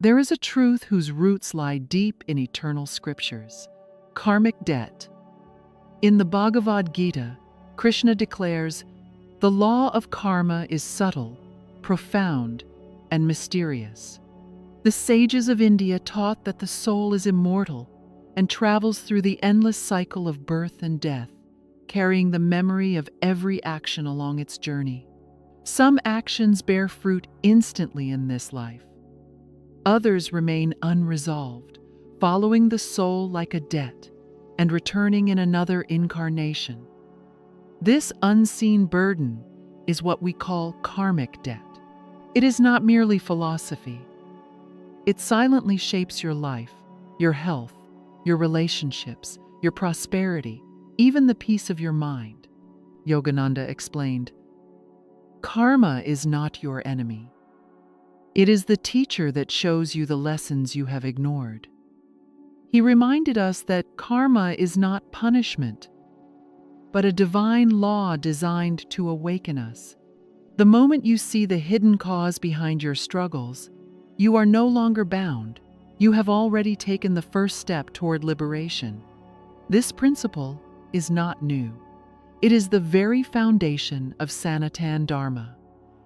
There is a truth whose roots lie deep in eternal scriptures: karmic debt. In the Bhagavad Gita, Krishna declares, "The law of karma is subtle, profound, and mysterious." The sages of India taught that the soul is immortal and travels through the endless cycle of birth and death, carrying the memory of every action along its journey. Some actions bear fruit instantly in this life. Others remain unresolved, following the soul like a debt and returning in another incarnation. This unseen burden is what we call karmic debt. It is not merely philosophy. It silently shapes your life, your health, your relationships, your prosperity, even the peace of your mind. Yogananda explained, "Karma is not your enemy. It is the teacher that shows you the lessons you have ignored." He reminded us that karma is not punishment, but a divine law designed to awaken us. The moment you see the hidden cause behind your struggles, you are no longer bound. You have already taken the first step toward liberation. This principle is not new. It is the very foundation of Sanatana Dharma.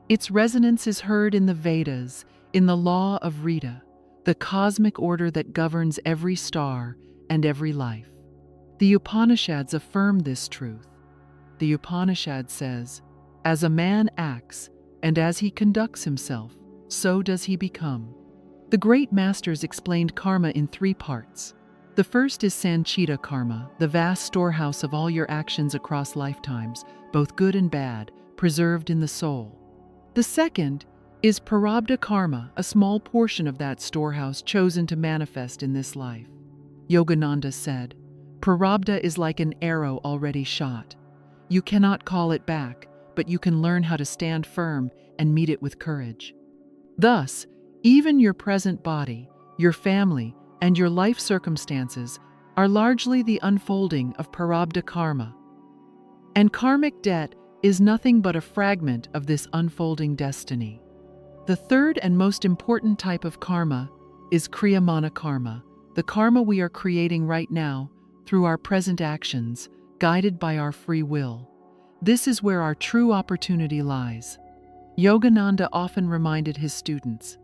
Its resonance is heard in the Vedas, in the law of Rita, the cosmic order that governs every star and every life. The Upanishads affirm this truth. The Upanishad says, "As a man acts, and as he conducts himself, so does he become." The great masters explained karma in three parts. The first is Sanchita karma, the vast storehouse of all your actions across lifetimes, both good and bad, preserved in the soul. The second is Prarabdha karma, a small portion of that storehouse chosen to manifest in this life. Yogananda said, "Prarabdha is like an arrow already shot. You cannot call it back, but you can learn how to stand firm and meet it with courage." Thus, even your present body, your family, and your life circumstances are largely the unfolding of Prarabdha karma. And karmic debt is nothing but a fragment of this unfolding destiny. The third and most important type of karma is kriyamana karma, the karma we are creating right now through our present actions, guided by our free will. This is where our true opportunity lies. Yogananda often reminded his students,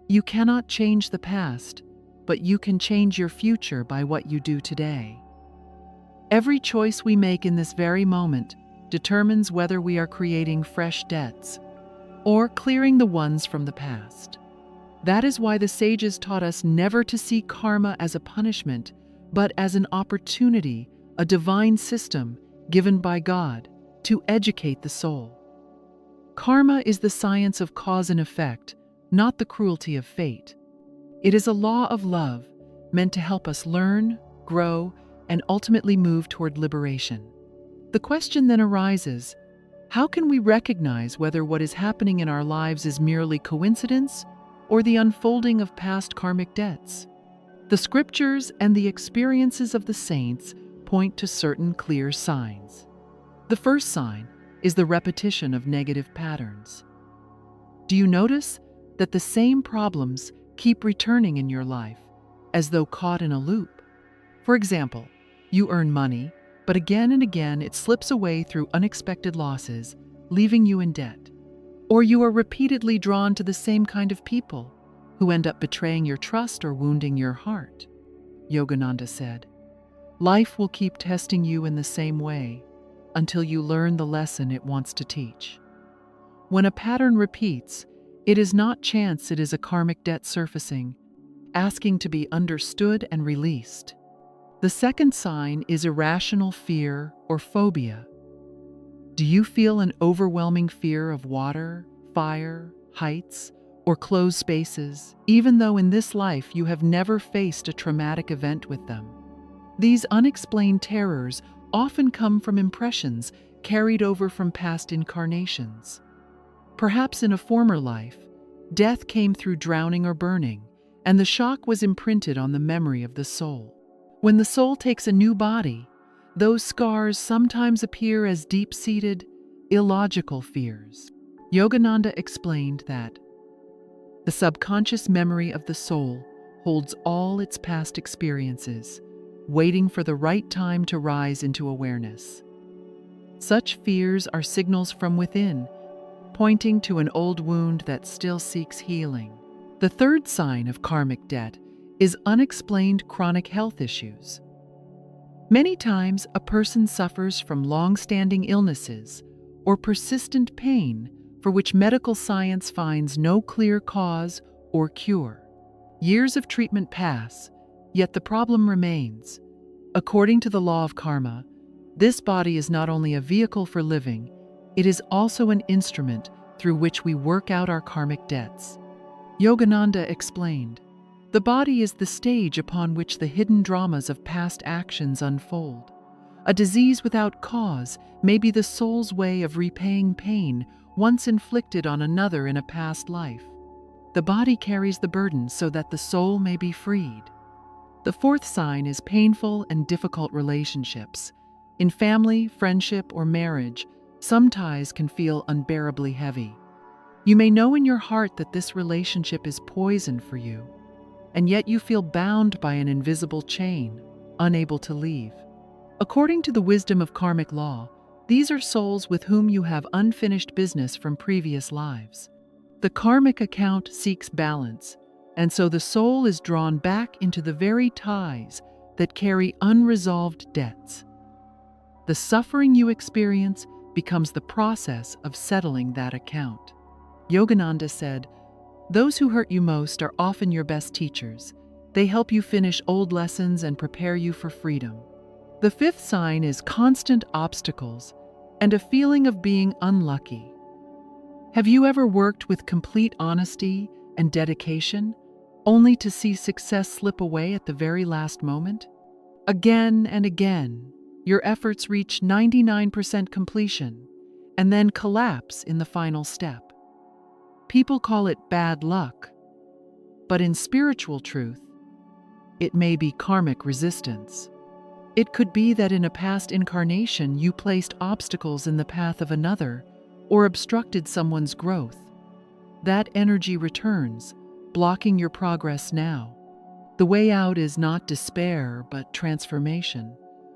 "You cannot change the past, but you can change your future by what you do today." Every choice we make in this very moment determines whether we are creating fresh debts or clearing the ones from the past. That is why the sages taught us never to see karma as a punishment, but as an opportunity, a divine system given by God to educate the soul. Karma is the science of cause and effect, not the cruelty of fate. It is a law of love meant to help us learn, grow, and ultimately move toward liberation. The question then arises, how can we recognize whether what is happening in our lives is merely coincidence or the unfolding of past karmic debts? The scriptures and the experiences of the saints point to certain clear signs. The first sign is the repetition of negative patterns. Do you notice that the same problems keep returning in your life, as though caught in a loop? For example, you earn money, but again and again it slips away through unexpected losses, leaving you in debt. Or you are repeatedly drawn to the same kind of people, who end up betraying your trust or wounding your heart. Yogananda said, "Life will keep testing you in the same way until you learn the lesson it wants to teach." When a pattern repeats, it is not chance, it is a karmic debt surfacing, asking to be understood and released. The second sign is irrational fear or phobia. Do you feel an overwhelming fear of water, fire, heights, or closed spaces, even though in this life you have never faced a traumatic event with them? These unexplained terrors often come from impressions carried over from past incarnations. Perhaps in a former life, death came through drowning or burning, and the shock was imprinted on the memory of the soul. When the soul takes a new body, those scars sometimes appear as deep-seated, illogical fears. Yogananda explained that The subconscious memory of the soul holds all its past experiences, waiting for the right time to rise into awareness. Such fears are signals from within, pointing to an old wound that still seeks healing. The third sign of karmic debt is unexplained chronic health issues. Many times, a person suffers from long-standing illnesses or persistent pain for which medical science finds no clear cause or cure. Years of treatment pass, yet the problem remains. According to the law of karma, this body is not only a vehicle for living, it is also an instrument through which we work out our karmic debts. Yogananda explained, "The body is the stage upon which the hidden dramas of past actions unfold. A disease without cause may be the soul's way of repaying pain once inflicted on another in a past life. The body carries the burden so that the soul may be freed." The fourth sign is painful and difficult relationships. In family, friendship, or marriage, some ties can feel unbearably heavy. You may know in your heart that this relationship is poison for you, and yet you feel bound by an invisible chain, unable to leave. According to the wisdom of karmic law, these are souls with whom you have unfinished business from previous lives. The karmic account seeks balance, and so the soul is drawn back into the very ties that carry unresolved debts. The suffering you experience becomes the process of settling that account. Yogananda said, "Those who hurt you most are often your best teachers. They help you finish old lessons and prepare you for freedom." The fifth sign is constant obstacles and a feeling of being unlucky. Have you ever worked with complete honesty and dedication, only to see success slip away at the very last moment? Again and again, your efforts reach 99% completion and then collapse in the final step. People call it bad luck, but in spiritual truth, it may be karmic resistance. It could be that in a past incarnation you placed obstacles in the path of another or obstructed someone's growth. That energy returns, blocking your progress now. The way out is not despair, but transformation.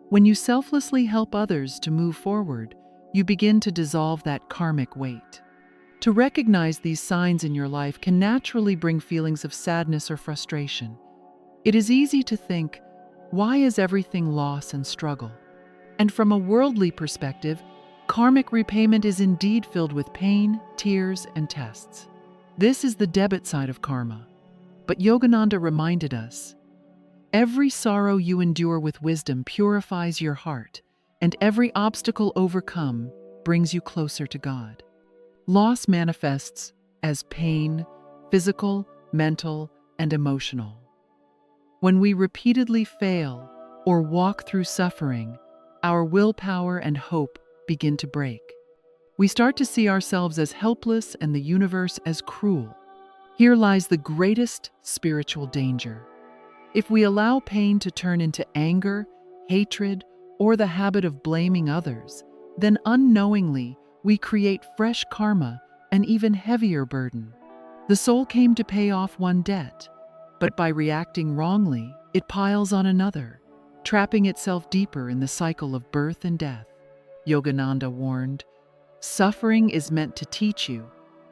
When you selflessly help others to move forward, you begin to dissolve that karmic weight. To recognize these signs in your life can naturally bring feelings of sadness or frustration. It is easy to think, why is everything loss and struggle? And from a worldly perspective, karmic repayment is indeed filled with pain, tears, and tests. This is the debit side of karma. But Yogananda reminded us, every sorrow you endure with wisdom purifies your heart, and every obstacle overcome brings you closer to God. Loss manifests as pain, physical, mental, and emotional. When we repeatedly fail or walk through suffering, our willpower and hope begin to break. We start to see ourselves as helpless and the universe as cruel. Here lies the greatest spiritual danger. If we allow pain to turn into anger, hatred, or the habit of blaming others, then unknowingly we create fresh karma, an even heavier burden. The soul came to pay off one debt, but by reacting wrongly, it piles on another, trapping itself deeper in the cycle of birth and death. Yogananda warned, "Suffering is meant to teach you,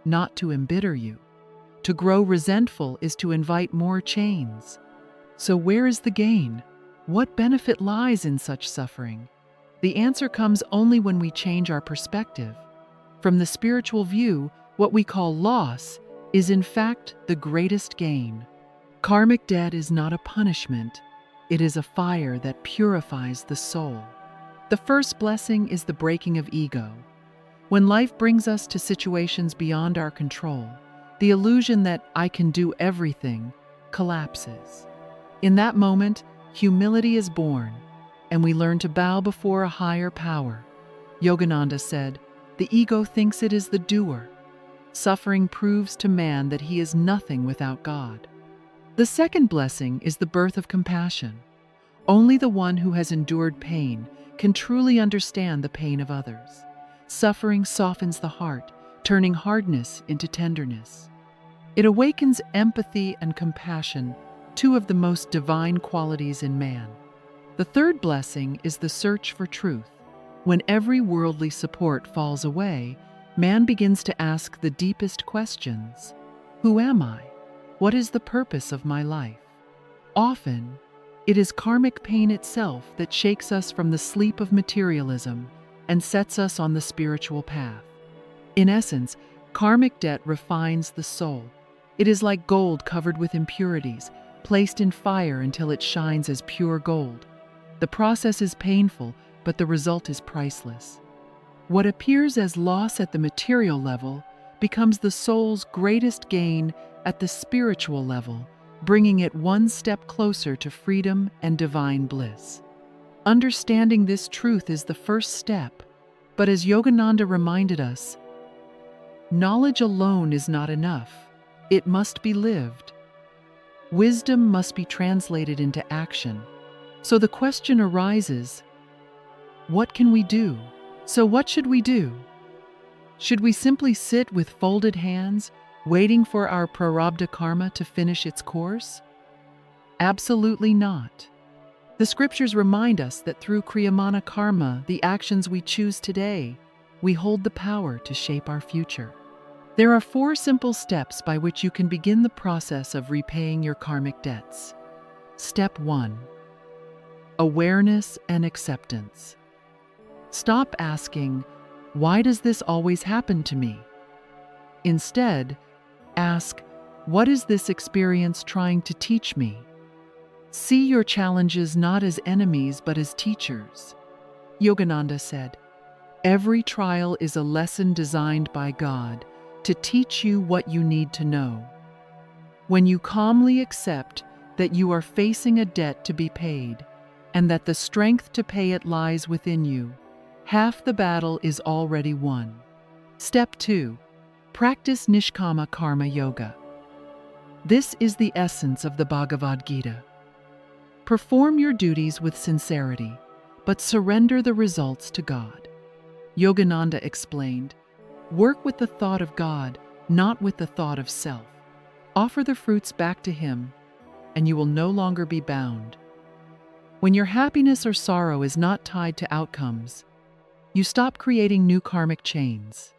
not to embitter you. To grow resentful is to invite more chains." So where is the gain? What benefit lies in such suffering? The answer comes only when we change our perspective. From the spiritual view, what we call loss is in fact the greatest gain. Karmic debt is not a punishment, it is a fire that purifies the soul. The first blessing is the breaking of ego. When life brings us to situations beyond our control, the illusion that I can do everything collapses. In that moment, humility is born, and we learn to bow before a higher power. Yogananda said, "The ego thinks it is the doer. Suffering proves to man that he is nothing without God." The second blessing is the birth of compassion. Only the one who has endured pain can truly understand the pain of others. Suffering softens the heart, turning hardness into tenderness. It awakens empathy and compassion, two of the most divine qualities in man. The third blessing is the search for truth. When every worldly support falls away, man begins to ask the deepest questions. Who am I? What is the purpose of my life? Often, it is karmic pain itself that shakes us from the sleep of materialism and sets us on the spiritual path. In essence, karmic debt refines the soul. It is like gold covered with impurities, placed in fire until it shines as pure gold. The process is painful, but the result is priceless. What appears as loss at the material level becomes the soul's greatest gain at the spiritual level, bringing it one step closer to freedom and divine bliss. Understanding this truth is the first step, but as Yogananda reminded us, knowledge alone is not enough. It must be lived. Wisdom must be translated into action. So the question arises, what can we do? So what should we do? Should we simply sit with folded hands, waiting for our prarabdha karma to finish its course? Absolutely not. The scriptures remind us that through kriyamana karma, the actions we choose today, we hold the power to shape our future. There are 4 simple steps by which you can begin the process of repaying your karmic debts. Step 1. Awareness and acceptance. Stop asking, why does this always happen to me? Instead, ask, what is this experience trying to teach me? See your challenges not as enemies but as teachers. Yogananda said, every trial is a lesson designed by God to teach you what you need to know. When you calmly accept that you are facing a debt to be paid and that the strength to pay it lies within you, half the battle is already won. Step 2. Practice Nishkama Karma Yoga. This is the essence of the Bhagavad Gita. Perform your duties with sincerity, but surrender the results to God. Yogananda explained, work with the thought of God, not with the thought of self. Offer the fruits back to Him, and you will no longer be bound. When your happiness or sorrow is not tied to outcomes, you stop creating new karmic chains.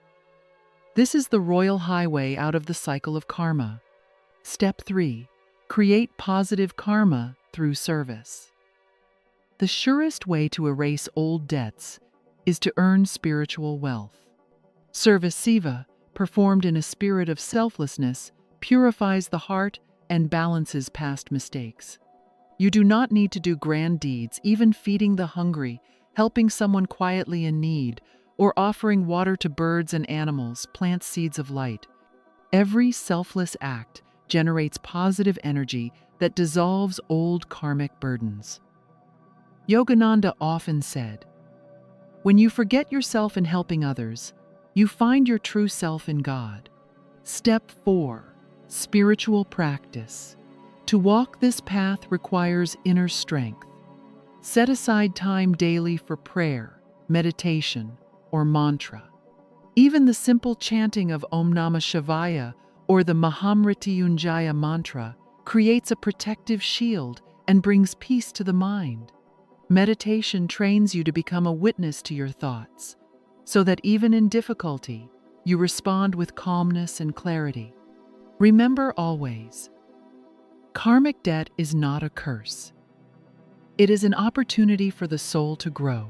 This is the royal highway out of the cycle of karma. Step 3. Create positive karma through service. The surest way to erase old debts is to earn spiritual wealth. Service seva, performed in a spirit of selflessness, purifies the heart and balances past mistakes. You do not need to do grand deeds, even feeding the hungry, helping someone quietly in need, or offering water to birds and animals plants seeds of light. Every selfless act generates positive energy that dissolves old karmic burdens. Yogananda often said, when you forget yourself in helping others, you find your true self in God. Step 4. Spiritual practice. To walk this path requires inner strength. Set aside time daily for prayer, meditation, or mantra. Even the simple chanting of Om Namah Shivaya or the Mahamrityunjaya mantra creates a protective shield and brings peace to the mind. Meditation trains you to become a witness to your thoughts, so that even in difficulty, you respond with calmness and clarity. Remember always, karmic debt is not a curse. It is an opportunity for the soul to grow.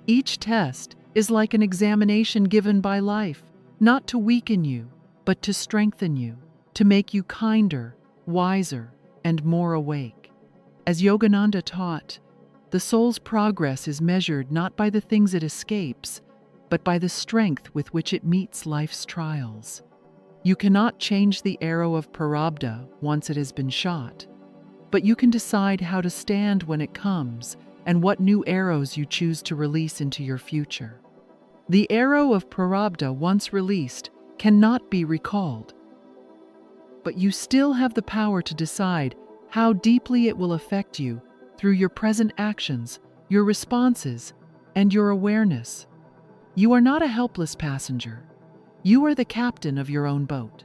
Each test is like an examination given by life, not to weaken you, but to strengthen you, to make you kinder, wiser, and more awake. As Yogananda taught, the soul's progress is measured not by the things it escapes, but by the strength with which it meets life's trials. You cannot change the arrow of prarabdha once it has been shot, but you can decide how to stand when it comes and what new arrows you choose to release into your future. The arrow of prarabdha, once released, cannot be recalled, but you still have the power to decide how deeply it will affect you through your present actions, your responses, and your awareness. You are not a helpless passenger. You are the captain of your own boat.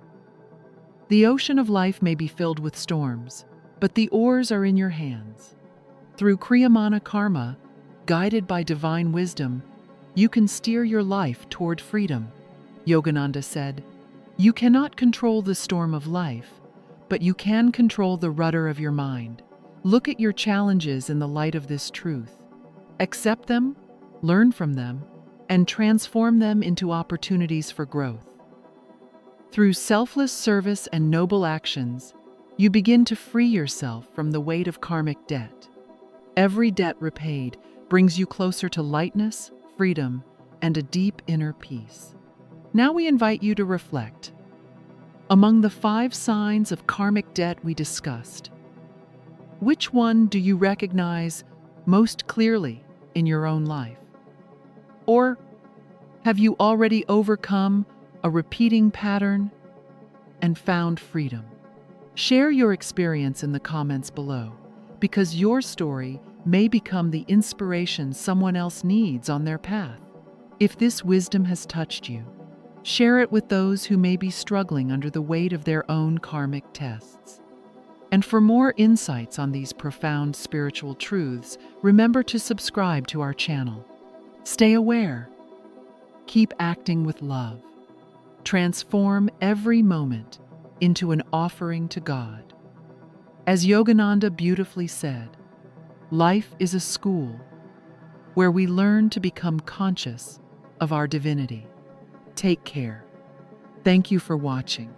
The ocean of life may be filled with storms, but the oars are in your hands. Through Kriyamana karma, guided by divine wisdom, you can steer your life toward freedom. Yogananda said, "You cannot control the storm of life, but you can control the rudder of your mind. Look at your challenges in the light of this truth. Accept them, learn from them, and transform them into opportunities for growth." Through selfless service and noble actions, you begin to free yourself from the weight of karmic debt. Every debt repaid brings you closer to lightness, freedom, and a deep inner peace. Now we invite you to reflect. Among the 5 signs of karmic debt we discussed, which one do you recognize most clearly in your own life? Or have you already overcome a repeating pattern and found freedom? Share your experience in the comments below, because your story may become the inspiration someone else needs on their path. If this wisdom has touched you, share it with those who may be struggling under the weight of their own karmic tests. And for more insights on these profound spiritual truths, remember to subscribe to our channel. Stay aware. Keep acting with love. Transform every moment into an offering to God. As Yogananda beautifully said, life is a school where we learn to become conscious of our divinity. Take care. Thank you for watching.